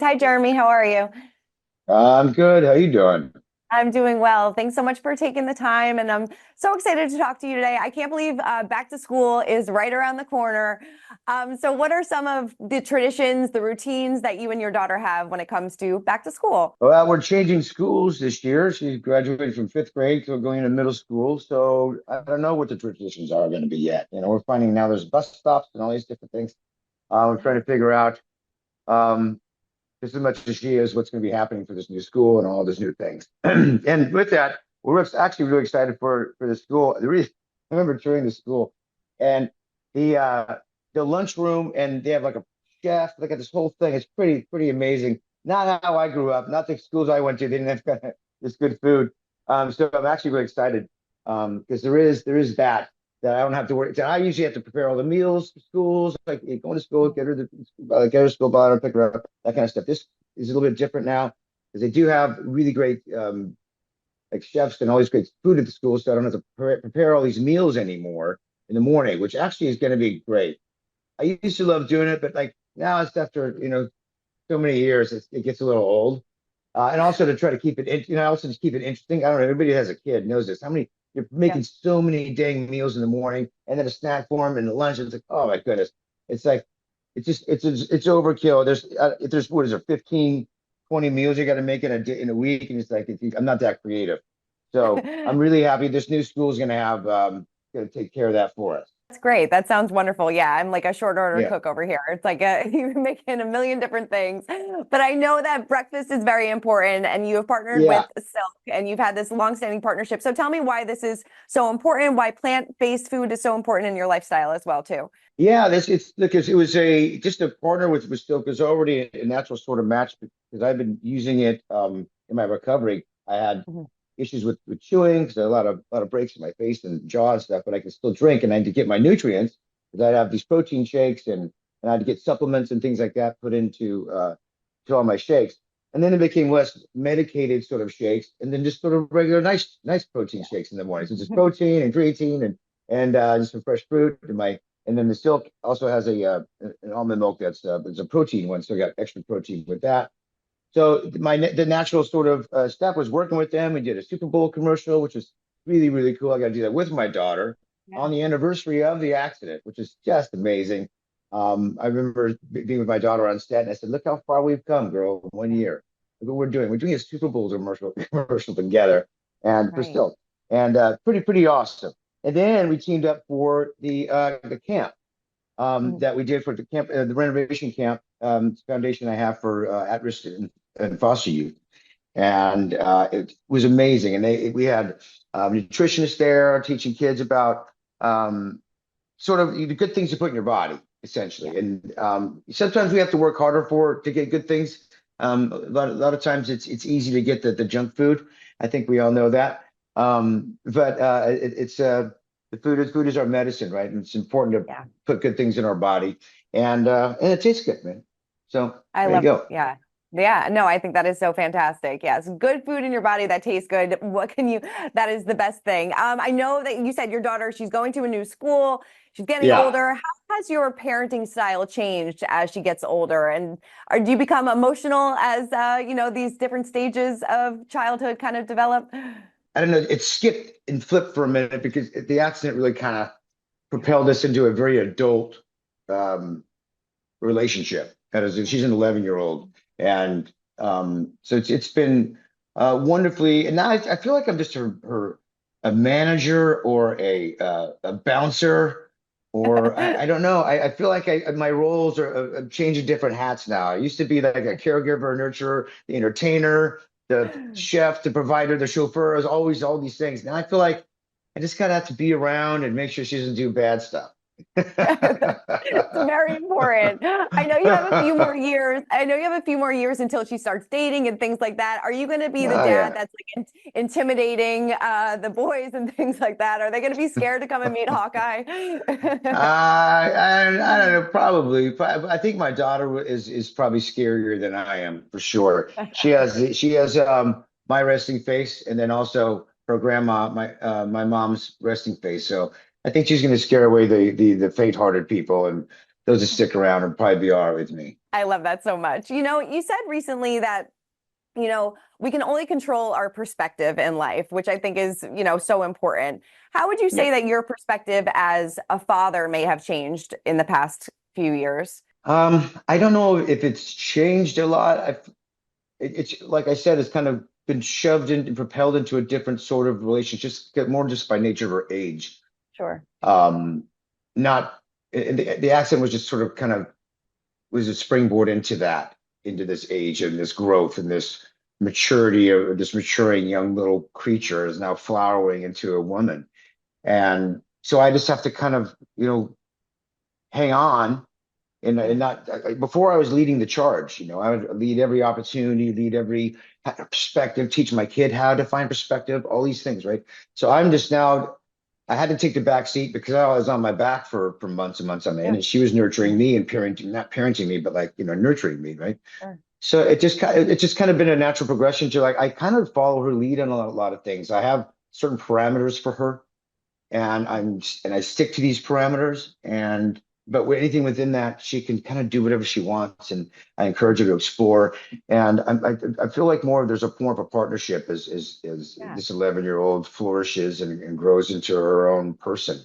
Hi, Jeremy. How are you? I'm good. How you doing? I'm doing well. Thanks so much for taking the time. And I'm so excited to talk to you today. I can't believe back to school is right around the corner. So, what are some of the traditions, the routines that you and your daughter have when it comes to back to school? Well, we're changing schools this year. She's graduating from fifth grade, so going into middle school. So I don't know what the traditions are going to be yet. We're finding now there's bus stops and all these different things. We're trying to figure out um, just as much as she is what's going to be happening for this new school and all these new things. And with that, we're actually really excited for the school. The reason I remember touring the school and the uh, the lunchroom, and they have like a chef. Look at this whole thing. It's pretty amazing. Not how I grew up. Not the schools I went to. They didn't have kind of this good food. So I'm actually really excited because there is that I don't have to worry. I usually have to prepare all the meals for schools, like going to school, get her to school, buy her, pick her up, that kind of stuff. This is a little bit different now because they do have really great like chefs and all these great food at the school, so I don't have to prepare all these meals anymore in the morning, which actually is going to be great. I used to love doing it, but like now it's after so many years, it gets a little old. And also to try to keep it, also to keep it interesting. I don't know. Everybody who has a kid knows this. How many you're Yeah. making so many dang meals in the morning, and then a snack for them, and the lunch. It's like, oh my goodness, it's like it's overkill. There's what is there 15, 20 meals you got to make in a week, and it's like I'm not that creative. So I'm really happy this new school is going to take care of that for us. That's great. That sounds wonderful. Yeah, I'm like a short order Yeah, cook over here. It's like you're making a million different things. But I know that breakfast is very important, and you have partnered with yeah. Silk, and you've had this long-standing partnership. So tell me why this is so important, why plant-based food is so important in your lifestyle as well, too. Yeah, this it's because it was a just a partner with Stoke is already a natural sort of match because I've been using it in my recovery. I had Mhm. issues with chewing because I had a lot of breaks in my face and jaw and stuff, but I could still drink and I had to get my nutrients because I'd have these protein shakes and I had to get supplements and things like that put into to all my shakes. And then it became less medicated sort of shakes and then just sort of regular nice protein shakes in the morning. So just protein and creatine and just some fresh fruit and then the silk also has an almond milk that's a protein one, so I got extra protein with that. So the natural sort of step was working with them. We did a Super Bowl commercial, which was really cool. I got to do that with my daughter Yeah. on the anniversary of the accident, which is just amazing. I remember being with my daughter on set, and I said, "Look how far we've come, girl, in 1 year. Look what we're doing. We're doing a Super Bowl commercial together, and for Right. still, and pretty awesome." And then we teamed up for the camp Mhm. that we did for the renovation camp foundation I have for at-risk and foster youth, and it was amazing. And we had nutritionists there teaching kids about um, sort of the good things to put in your body, Yeah. essentially. And sometimes we have to work harder to get good things. A lot of times it's easy to get the junk food. I think we all know that. But it's the food is our medicine, right? And it's important to Yeah. put good things in our body, and it tastes good, man. So I there you love, go. yeah. Yeah, no, I think that is so fantastic. Yes, good food in your body that tastes good. What can you, that is the best thing. I know that you said your daughter, she's going to a new school, she's getting Yeah. older. How has your parenting style changed as she gets older? And do you become emotional as, these different stages of childhood kind of develop? I don't know. It skipped and flipped for a minute because the accident really kind of propelled us into a very adult um, relationship. That is, she's an 11-year-old, and so it's been wonderfully. And now I feel like I'm just her a manager or a bouncer, or I don't know. I feel like my roles are changing different hats now. I used to be like a caregiver, nurturer, the entertainer, the chef, the provider, the chauffeur. Is always all these things. Now I feel like I just gotta have to be around and make sure she doesn't do bad stuff. It's very important. I know you have a few more years. I know you have a few more years until she starts dating and things like that. Are you going to be the Oh dad yeah. that's like intimidating the boys and things like that? Are they going to be scared to come and meet Hawkeye? I don't know, probably. I think my daughter is probably scarier than I am for sure. She has my resting face, and then also her grandma, my mom's resting face. So I think she's going to scare away the faint-hearted people and those that stick around will probably be all right with me. I love that so much. You said recently that, we can only control our perspective in life, which I think is, so important. How would you say Yeah. that your perspective as a father may have changed in the past few years? I don't know if it's changed a lot. It's like I said, it's kind of been shoved in and propelled into a different sort of relationship, more just by nature of her age. Sure. Um, not and the accent was just sort of kind of was a springboard into that, into this age and this growth and this maturity of this maturing young little creature is now flowering into a woman. And so I just have to kind of, hang on Yeah. and not before I was leading the charge, I would lead every opportunity, lead every perspective, teach my kid how to find perspective, all these things, right? So I'm just now, I had to take the back seat because I was on my back for months and months on end, Yeah. and she was nurturing me and parenting, not parenting me, but like, nurturing me, right? Sure. So it's just kind of been a natural progression to like I kind of follow her lead on a lot of things. I have certain parameters for her, and I stick to these parameters. And but with anything within that, she can kind of do whatever she wants, and I encourage her to explore. And I feel like there's a more of a partnership as Yeah. this 11-year-old flourishes and grows into her own person.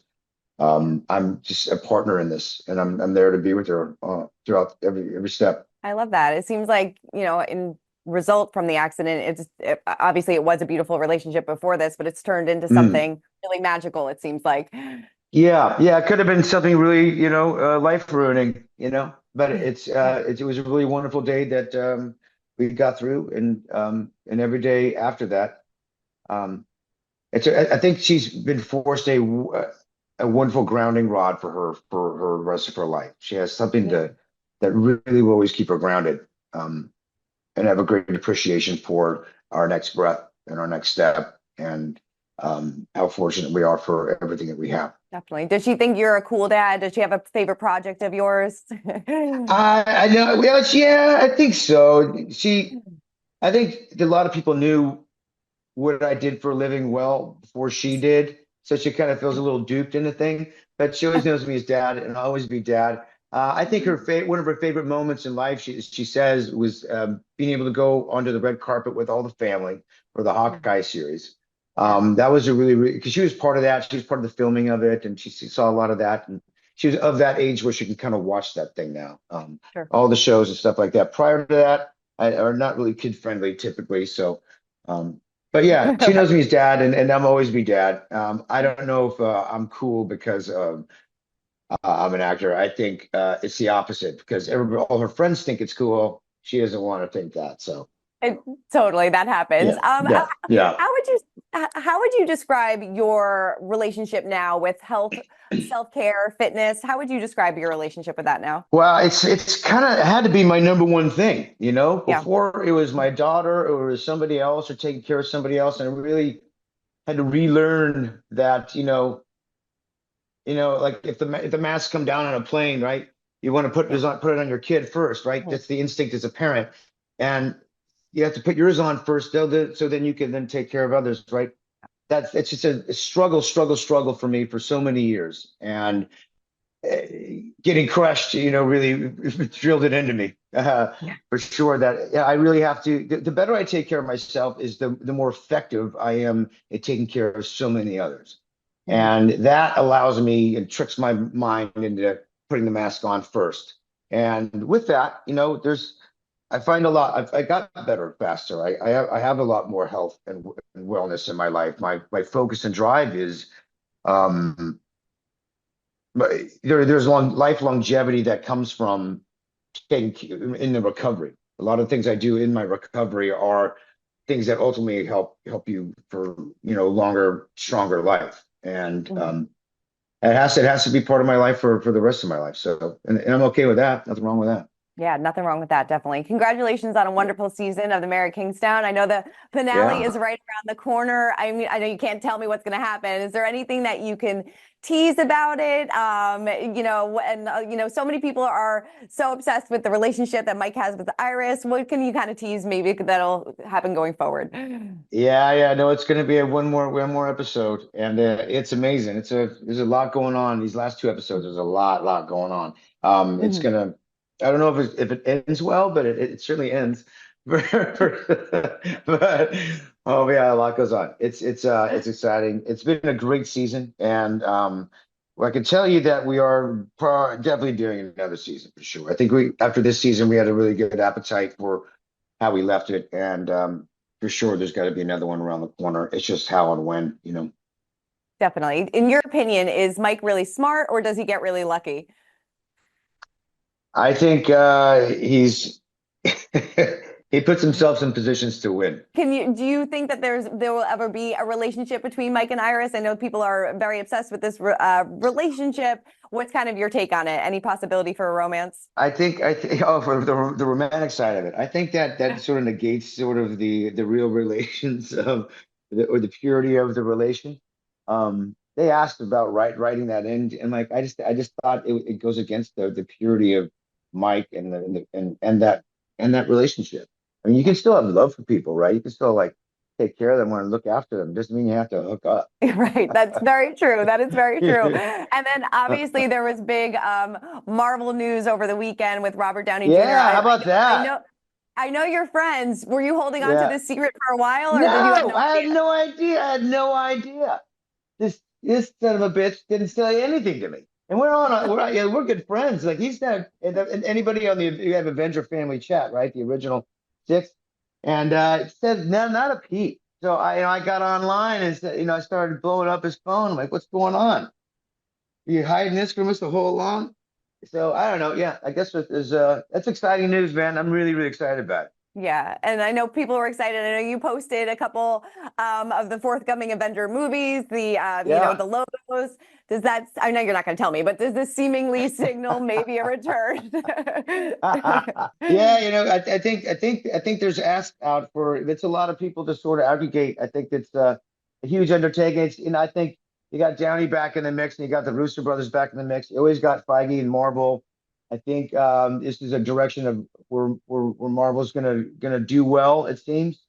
I'm just a partner in this, and I'm there to be with her throughout every step. I love that. It seems like, in result from the accident, obviously it was a beautiful relationship before this, but it's turned into Mm. something really magical, it seems like. Yeah, yeah, it could have been something really, life ruining, but it was a really wonderful day that we got through, and every day after that, um, I think she's been forced a wonderful grounding rod for her rest of her life. She has something Yeah. that really will always keep her grounded, um, and have a great appreciation for our next breath and our next step, and how fortunate we are for everything that we have. Definitely. Does she think you're a cool dad? Does she have a favorite project of yours? I know. Well, yeah, I think so. I think a lot of people knew what I did for a living well before she did, so she kind of feels a little duped in the thing. But she always knows me as dad, and I'll always be dad. I think one of her favorite moments in life, she says, was being able to go onto the red carpet with all the family for the Hawkeye series. Yeah. That was a really, because she was part of that. She was part of the filming of it, and she saw a lot of that. And she was of that age where she can kind of watch that thing now. Sure. All the shows and stuff like that. Prior to that, I are not really kid friendly typically. So, but yeah, she knows me as dad, and I'm always be dad. I don't know if I'm cool because I'm an actor. I think it's the opposite because all her friends think it's cool. She doesn't want to think that. So It, totally, that happens. yeah, yeah, yeah. How would you describe your relationship now with health, self-care, fitness? How would you describe your relationship with that now? Well, it's kind of had to be my number one thing, Yeah. Before it was my daughter or it was somebody else or taking care of somebody else, and I really had to relearn that, like if the masks come down on a plane, right? You want to Yeah. put it on your kid first, right? Mhm. That's the instinct as a parent, and you have to put yours on first, so then you can then take care of others, right? It's just a struggle for me for so many years, and uh, getting crushed, really drilled it into me Yeah. for sure. That yeah, I really have to. The better I take care of myself, is the more effective I am at taking care of so many others. Mhm. And that allows me and tricks my mind into putting the mask on first. And with that, I find a lot. I got better faster. I have a lot more health and wellness in my life. My focus and drive is, um, but there's life longevity that comes from taking in the recovery. A lot of things I do in my recovery are things that ultimately help you for longer, stronger life. And Mhm. it has to be part of my life for the rest of my life. So and I'm okay with that. Nothing wrong with that. Yeah, nothing wrong with that, definitely. Congratulations on a wonderful season of The Mayor of Kingstown. I know the finale is Yeah. right around the corner. I mean, I know you can't tell me what's going to happen. Is there anything that you can tease about it? So many people are so obsessed with the relationship that Mike has with Iris. What can you kind of tease maybe that'll happen going forward? Yeah, yeah, no, it's going to be a one more episode, and it's amazing. There's a lot going on. These last two episodes, there's a lot going on. It's Mhm. gonna, I don't know if it ends well, but it certainly ends. But oh yeah, a lot goes on. It's exciting. It's been a great season, and well, I can tell you that we are definitely doing another season for sure. I think we after this season we had a really good appetite for how we left it, and for sure there's got to be another one around the corner. It's just how and when, you know. Definitely. In your opinion, is Mike really smart or does he get really lucky? I think he's he puts himself in positions to win. Do you think that there will ever be a relationship between Mike and Iris? I know people are very obsessed with this relationship. What's kind of your take on it? Any possibility for a romance? I think oh for the romantic side of it, I think that that sort of negates sort of the real relations of or the purity of the relation. They asked about writing that in, and like I just thought it goes against the purity of Mike and that relationship. I mean, you can still have love for people, right? You can still like take care of them and look after them. Doesn't mean you have to hook up. Right, that's very true. That is very true. And then obviously there was big Marvel news over the weekend with Robert Downey Jr. Yeah, how about I that? know I know you're friends. Were you holding on to Yeah. this secret for a while or did you have No, no I had idea? no idea. I had no idea. This son of a bitch didn't say anything to me. And yeah, we're good friends. Like he's not and anybody on the you have Avenger family chat, right? The original six. And it said no, not a peep. So I got online and said, I started blowing up his phone. I'm like, what's going on? Are you hiding this from us the whole along? So I don't know. Yeah, I guess that's exciting news, man. I'm really, really excited about it. Yeah, and I know people were excited. I know you posted a couple of the forthcoming Avenger movies, Yeah. the logos. Does that, I know you're not going to tell me, but does this seemingly signal maybe a return? Yeah, I think there's ask out for it's a lot of people to sort of aggregate. I think it's a huge undertaking. I think you got Downey back in the mix, and you got the Rooster brothers back in the mix. You always got Feige and Marvel. I think this is a direction of where Marvel's gonna do well. It seems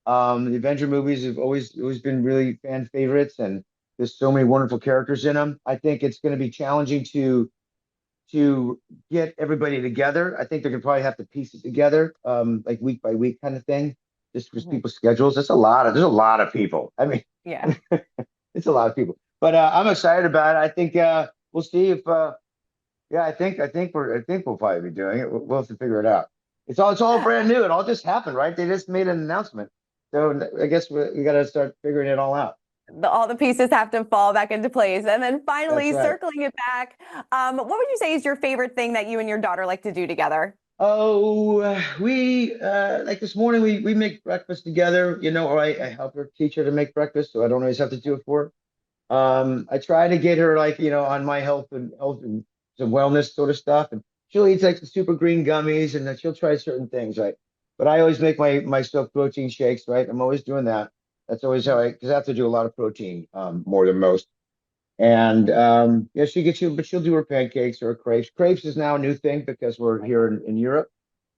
the Avenger movies have always been really fan favorites, and there's so many wonderful characters in them. I think it's going to be challenging to get everybody together. I think they're gonna probably have to piece it together, like week by week kind of thing, just because Mhm. people's schedules. There's a lot of people. I mean, Yeah. it's a lot of people. But I'm excited about it. I think we'll see if yeah, I think we'll probably be doing it. We'll have to figure it out. It's all brand new. It all just happened, right? They just made an announcement. So I guess we got to start figuring it all out. All the pieces have to fall back into place. And then That's finally, right. circling it back, what would you say is your favorite thing that you and your daughter like to do together? Oh, we like this morning we make breakfast together, or I help her teach her to make breakfast, so I don't always have to do it for her. I try to get her like, on my health and some wellness sort of stuff, and she'll eat like the super green gummies, and then she'll try certain things, right? But I always make myself protein shakes, right? I'm always doing that. That's always how because I have to do a lot of protein, more than most. And yeah, she gets you, but she'll do her pancakes or her crepes. Crepes is now a new thing because we're here in Europe,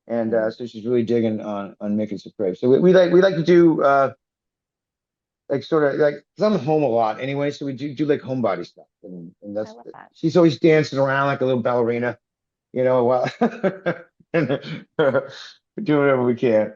and Mhm. so she's really digging on making some crepes. So we like to do like sort of like because I'm home a lot anyway, so we do like homebody stuff, and I that's love that. she's always dancing around like a little ballerina, while and we do whatever we can.